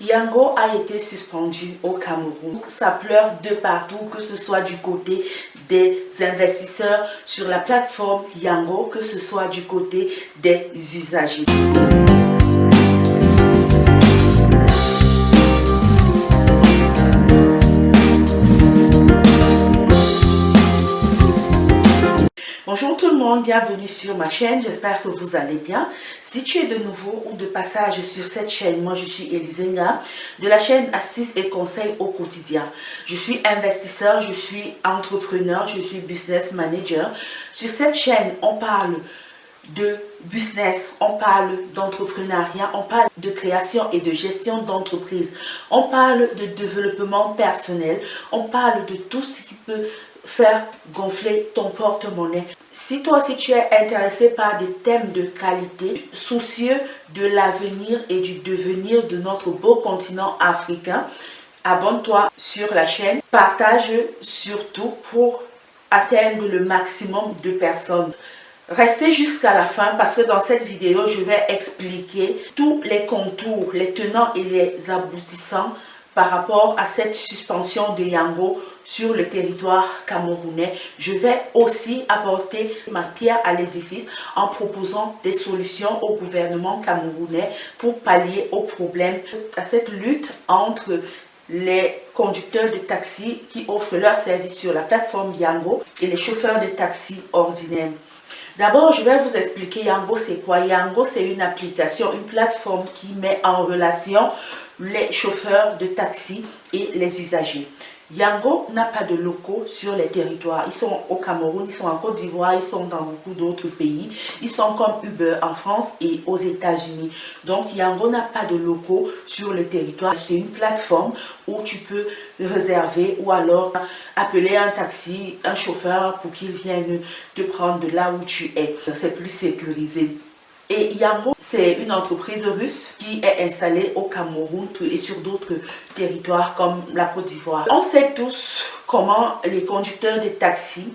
Yango a été suspendu au Cameroun. Ça pleure de partout, que ce soit du côté des investisseurs sur la plateforme Yango, que ce soit du côté des usagers. Bonjour tout le monde, bienvenue sur ma chaîne, j'espère que vous allez bien. Si tu es de nouveau ou de passage sur cette chaîne, moi je suis Elisenga de la chaîne Astuces et Conseils au quotidien. Je suis investisseur, je suis entrepreneur, je suis business manager. Sur cette chaîne, on parle de business, on parle d'entrepreneuriat, on parle de création et de gestion d'entreprise, on parle de développement personnel, on parle de tout ce qui peut faire gonfler ton porte-monnaie. Si toi aussi tu es intéressé par des thèmes de qualité, soucieux de l'avenir et du devenir de notre beau continent africain, abonne-toi sur la chaîne, partage surtout pour atteindre le maximum de personnes. Restez jusqu'à la fin parce que dans cette vidéo, je vais expliquer tous les contours, les tenants et les aboutissants par rapport à cette suspension de Yango sur le territoire camerounais. Je vais aussi apporter ma pierre à l'édifice en proposant des solutions au gouvernement camerounais pour pallier aux problèmes, à cette lutte entre les conducteurs de taxi qui offrent leurs services sur la plateforme Yango et les chauffeurs de taxi ordinaires. D'abord, je vais vous expliquer Yango c'est quoi. Yango, c'est une application, une plateforme qui met en relation les chauffeurs de taxi et les usagers. Yango n'a pas de locaux sur les territoires. Ils sont au Cameroun, ils sont en Côte d'Ivoire, ils sont dans beaucoup d'autres pays. Ils sont comme Uber en France et aux États-Unis. Donc Yango n'a pas de locaux sur le territoire. C'est une plateforme où tu peux réserver ou alors appeler un taxi, un chauffeur pour qu'il vienne te prendre de là où tu es. C'est plus sécurisé. Et Yango, c'est une entreprise russe qui est installée au Cameroun et sur d'autres territoires comme la Côte d'Ivoire. On sait tous comment les conducteurs de taxis,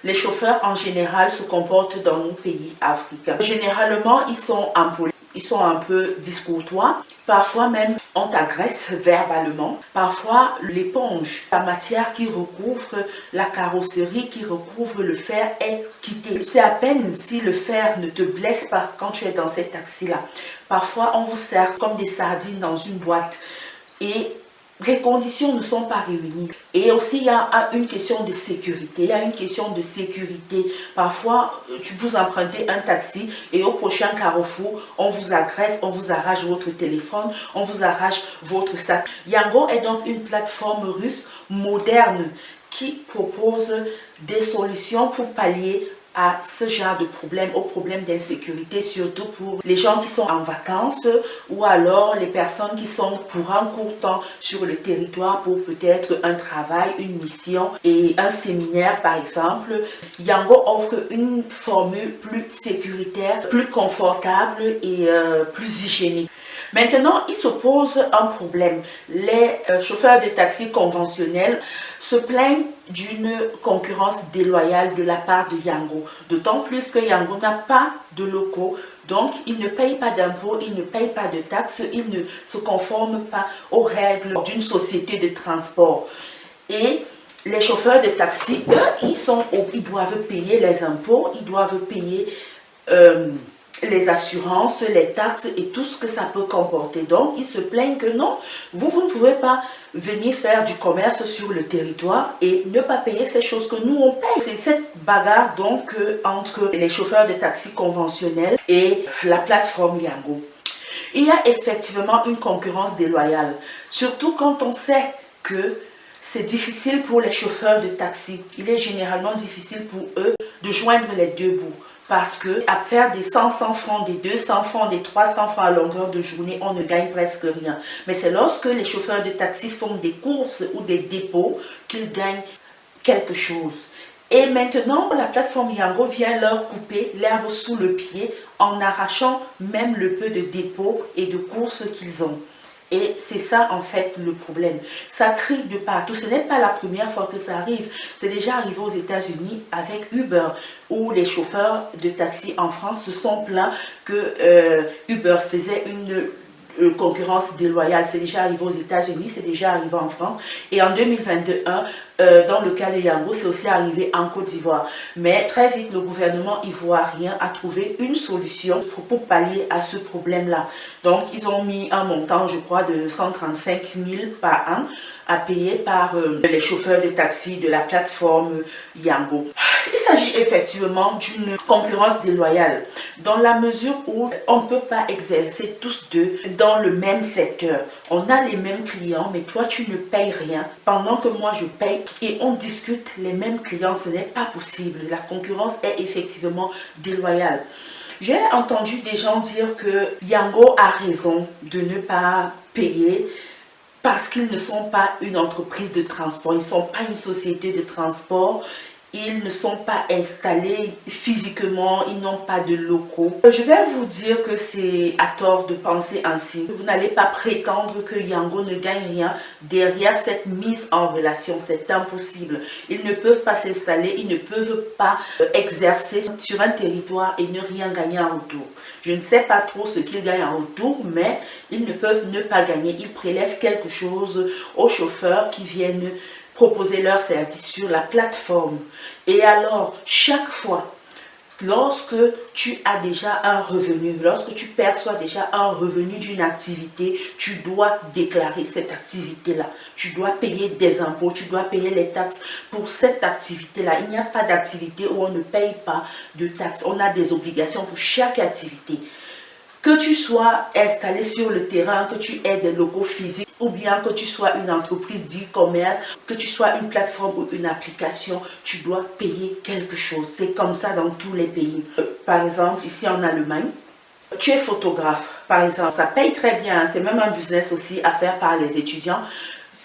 les chauffeurs en général se comportent dans nos pays africains. Généralement, ils sont impolis. Ils sont un peu discourtois, parfois même on t'agresse verbalement, parfois l'éponge, la matière qui recouvre la carrosserie, qui recouvre le fer est quittée. C'est à peine si le fer ne te blesse pas quand tu es dans ces taxis-là. Parfois on vous sert comme des sardines dans une boîte et les conditions ne sont pas réunies. Et aussi, il y a une question de sécurité. Il y a une question de sécurité. Parfois, vous empruntez un taxi et au prochain carrefour, on vous agresse, on vous arrache votre téléphone, on vous arrache votre sac. Yango est donc une plateforme russe moderne qui propose des solutions pour pallier à ce genre de problème, aux problèmes d'insécurité, surtout pour les gens qui sont en vacances ou alors les personnes qui sont pour un court temps sur le territoire pour peut-être un travail, une mission et un séminaire par exemple. Yango offre une formule plus sécuritaire, plus confortable et plus hygiénique. Maintenant, il se pose un problème. Les chauffeurs de taxi conventionnels se plaignent d'une concurrence déloyale de la part de Yango. D'autant plus que Yango n'a pas de locaux, donc ils ne payent pas d'impôts, ils ne payent pas de taxes, ils ne se conforment pas aux règles d'une société de transport. Et les chauffeurs de taxi, eux, ils doivent payer les impôts, ils doivent payer les assurances, les taxes et tout ce que ça peut comporter. Donc, ils se plaignent que non, vous ne pouvez pas venir faire du commerce sur le territoire et ne pas payer ces choses que nous, on paye. C'est cette bagarre donc entre les chauffeurs de taxi conventionnels et la plateforme Yango. Il y a effectivement une concurrence déloyale, surtout quand on sait que c'est difficile pour les chauffeurs de taxi. Il est généralement difficile pour eux de joindre les deux bouts. Parce que à faire des 100 francs, des 200 francs, des 300 francs à longueur de journée, on ne gagne presque rien. Mais c'est lorsque les chauffeurs de taxi font des courses ou des dépôts qu'ils gagnent quelque chose. Et maintenant, la plateforme Yango vient leur couper l'herbe sous le pied en arrachant même le peu de dépôts et de courses qu'ils ont. Et c'est ça en fait le problème. Ça crie de partout. Ce n'est pas la première fois que ça arrive. C'est déjà arrivé aux États-Unis avec Uber, où les chauffeurs de taxi en France se sont plaints que Uber faisait concurrence déloyale. C'est déjà arrivé aux États-Unis, c'est déjà arrivé en France. Et en 2021, dans le cas de Yango, c'est aussi arrivé en Côte d'Ivoire. Mais très vite, le gouvernement ivoirien a trouvé une solution pour pallier à ce problème-là. Donc, ils ont mis un montant, je crois, de 135 000 par an à payer par les chauffeurs de taxi de la plateforme Yango. Il s'agit effectivement d'une concurrence déloyale dans la mesure où on ne peut pas exercer tous deux dans le même secteur. On a les mêmes clients, mais toi tu ne payes rien pendant que moi je paye et on discute les mêmes clients. Ce n'est pas possible. La concurrence est effectivement déloyale. J'ai entendu des gens dire que Yango a raison de ne pas payer parce qu'ils ne sont pas une entreprise de transport, ils ne sont pas une société de transport, ils ne sont pas installés physiquement, ils n'ont pas de locaux. Je vais vous dire que c'est à tort de penser ainsi. Vous n'allez pas prétendre que Yango ne gagne rien derrière cette mise en relation, c'est impossible. Ils ne peuvent pas s'installer, ils ne peuvent pas exercer sur un territoire et ne rien gagner en retour. Je ne sais pas trop ce qu'ils gagnent en retour, mais ils ne peuvent ne pas gagner. Ils prélèvent quelque chose aux chauffeurs qui viennent proposer leur service sur la plateforme. Et alors, chaque fois, lorsque tu as déjà un revenu, lorsque tu perçois déjà un revenu d'une activité, tu dois déclarer cette activité-là. Tu dois payer des impôts, tu dois payer les taxes pour cette activité-là. Il n'y a pas d'activité où on ne paye pas de taxes. On a des obligations pour chaque activité. Que tu sois installé sur le terrain, que tu aies des locaux physiques, ou bien que tu sois une entreprise d'e-commerce, que tu sois une plateforme ou une application, tu dois payer quelque chose. C'est comme ça dans tous les pays. Par exemple, ici en Allemagne, tu es photographe, par exemple. Ça paye très bien. C'est même un business aussi à faire par les étudiants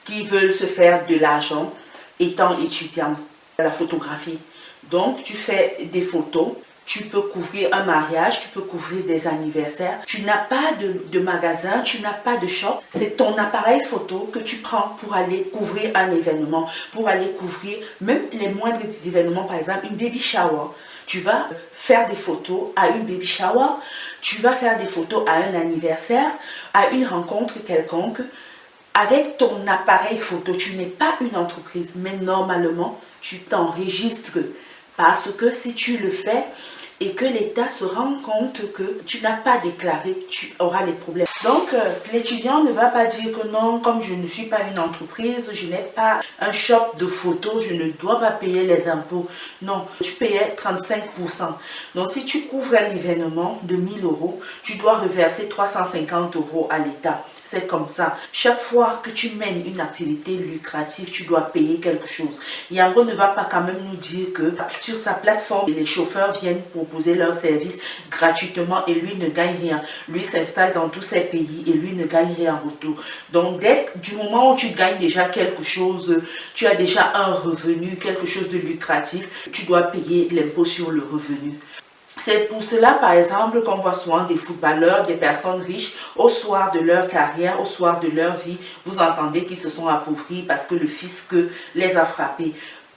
qui veulent se faire de l'argent étant étudiant. La photographie. Donc, tu fais des photos. Tu peux couvrir un mariage, tu peux couvrir des anniversaires. Tu n'as pas de magasin, tu n'as pas de shop. C'est ton appareil photo que tu prends pour aller couvrir un événement, pour aller couvrir même les moindres événements, par exemple une baby shower. Tu vas faire des photos à une baby shower, tu vas faire des photos à un anniversaire, à une rencontre quelconque. Avec ton appareil photo, tu n'es pas une entreprise, mais normalement, tu t'enregistres. Parce que si tu le fais et que l'État se rend compte que tu n'as pas déclaré, tu auras les problèmes. Donc, l'étudiant ne va pas dire que non, comme je ne suis pas une entreprise, je n'ai pas un shop de photos, je ne dois pas payer les impôts. Non, tu payais 35%. Donc, si tu couvres un événement de 1 000 €, tu dois reverser 350 € à l'État. C'est comme ça. Chaque fois que tu mènes une activité lucrative, tu dois payer quelque chose. Yango ne va pas quand même nous dire que sur sa plateforme, les chauffeurs viennent proposer leurs services gratuitement et lui ne gagne rien. Lui s'installe dans tous ces pays et lui ne gagne rien en retour. Donc, du moment où tu gagnes déjà quelque chose, tu as déjà un revenu, quelque chose de lucratif, tu dois payer l'impôt sur le revenu. C'est pour cela, par exemple, qu'on voit souvent des footballeurs, des personnes riches, au soir de leur carrière, au soir de leur vie, vous entendez qu'ils se sont appauvris parce que le fisc les a frappés.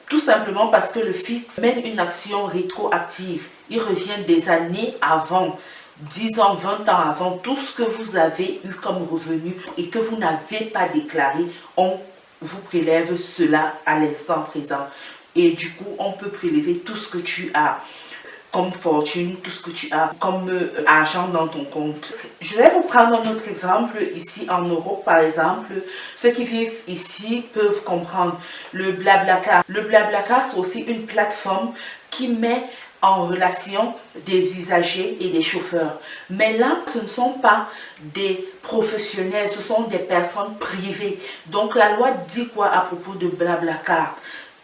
Tout simplement parce que le fisc mène une action rétroactive. Il revient des années avant, 10 ans, 20 ans avant, tout ce que vous avez eu comme revenu et que vous n'avez pas déclaré, on vous prélève cela à l'instant présent. Et du coup, on peut prélever tout ce que tu as comme fortune, tout ce que tu as comme argent dans ton compte. Je vais vous prendre un autre exemple ici en Europe, par exemple. Ceux qui vivent ici peuvent comprendre le BlaBlaCar. Le BlaBlaCar, c'est aussi une plateforme qui met en relation des usagers et des chauffeurs. Mais là, ce ne sont pas des professionnels, ce sont des personnes privées. Donc la loi dit quoi à propos de BlaBlaCar?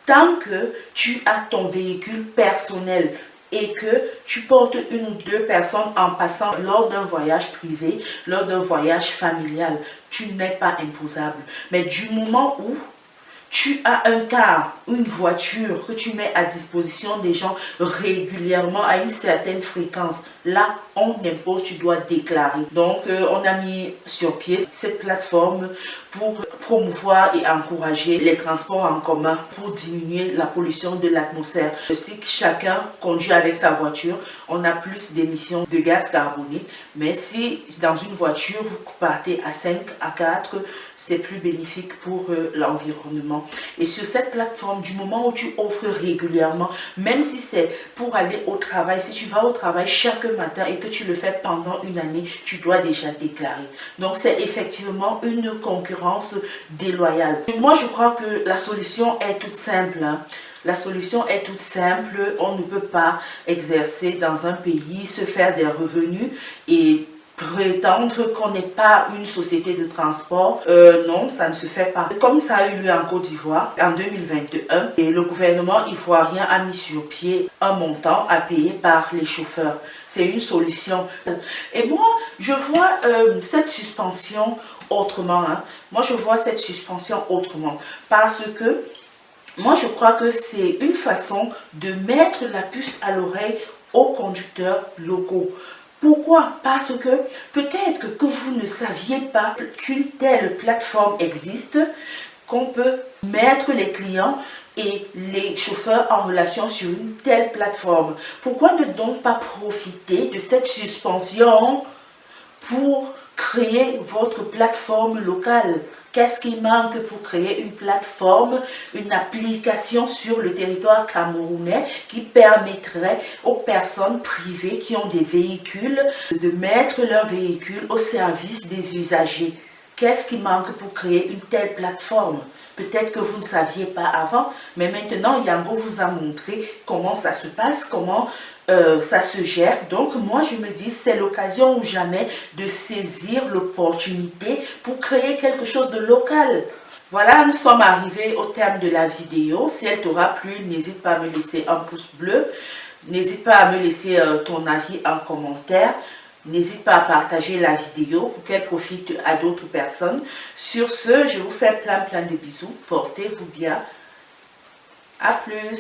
Tant que tu as ton véhicule personnel, et que tu portes 1 ou 2 personnes en passant lors d'un voyage privé, lors d'un voyage familial, tu n'es pas imposable. Mais du moment où tu as un car, une voiture que tu mets à disposition des gens régulièrement à une certaine fréquence, là, on impose, tu dois déclarer. Donc, on a mis sur pied cette plateforme pour promouvoir et encourager les transports en commun, pour diminuer la pollution de l'atmosphère. Si chacun conduit avec sa voiture, on a plus d'émissions de gaz carbonique. Mais si dans une voiture, vous partez à 5, à 4, c'est plus bénéfique pour l'environnement. Et sur cette plateforme, du moment où tu offres régulièrement, même si c'est pour aller au travail, si tu vas au travail chaque matin et que tu le fais pendant une année, tu dois déjà déclarer. Donc c'est effectivement une concurrence déloyale. Moi, je crois que la solution est toute simple. La solution est toute simple. On ne peut pas exercer dans un pays, se faire des revenus et prétendre qu'on n'est pas une société de transport. Non, ça ne se fait pas. Comme ça a eu lieu en Côte d'Ivoire en 2021, et le gouvernement ivoirien a mis sur pied un montant à payer par les chauffeurs. C'est une solution. Et moi, je vois cette suspension autrement. Moi, je vois cette suspension autrement. Parce que moi, je crois que c'est une façon de mettre la puce à l'oreille aux conducteurs locaux. Pourquoi? Parce que peut-être que vous ne saviez pas qu'une telle plateforme existe, qu'on peut mettre les clients et les chauffeurs en relation sur une telle plateforme. Pourquoi ne donc pas profiter de cette suspension pour créer votre plateforme locale? Qu'est-ce qui manque pour créer une plateforme, une application sur le territoire camerounais qui permettrait aux personnes privées qui ont des véhicules de mettre leurs véhicules au service des usagers? Qu'est-ce qui manque pour créer une telle plateforme? Peut-être que vous ne saviez pas avant, mais maintenant Yango vous a montré comment ça se passe, comment ça se gère. Donc moi je me dis c'est l'occasion ou jamais de saisir l'opportunité pour créer quelque chose de local. Voilà, nous sommes arrivés au terme de la vidéo. Si elle t'aura plu, n'hésite pas à me laisser un pouce bleu. N'hésite pas à me laisser ton avis en commentaire. N'hésite pas à partager la vidéo pour qu'elle profite à d'autres personnes. Sur ce, je vous fais plein de bisous. Portez-vous bien. À plus.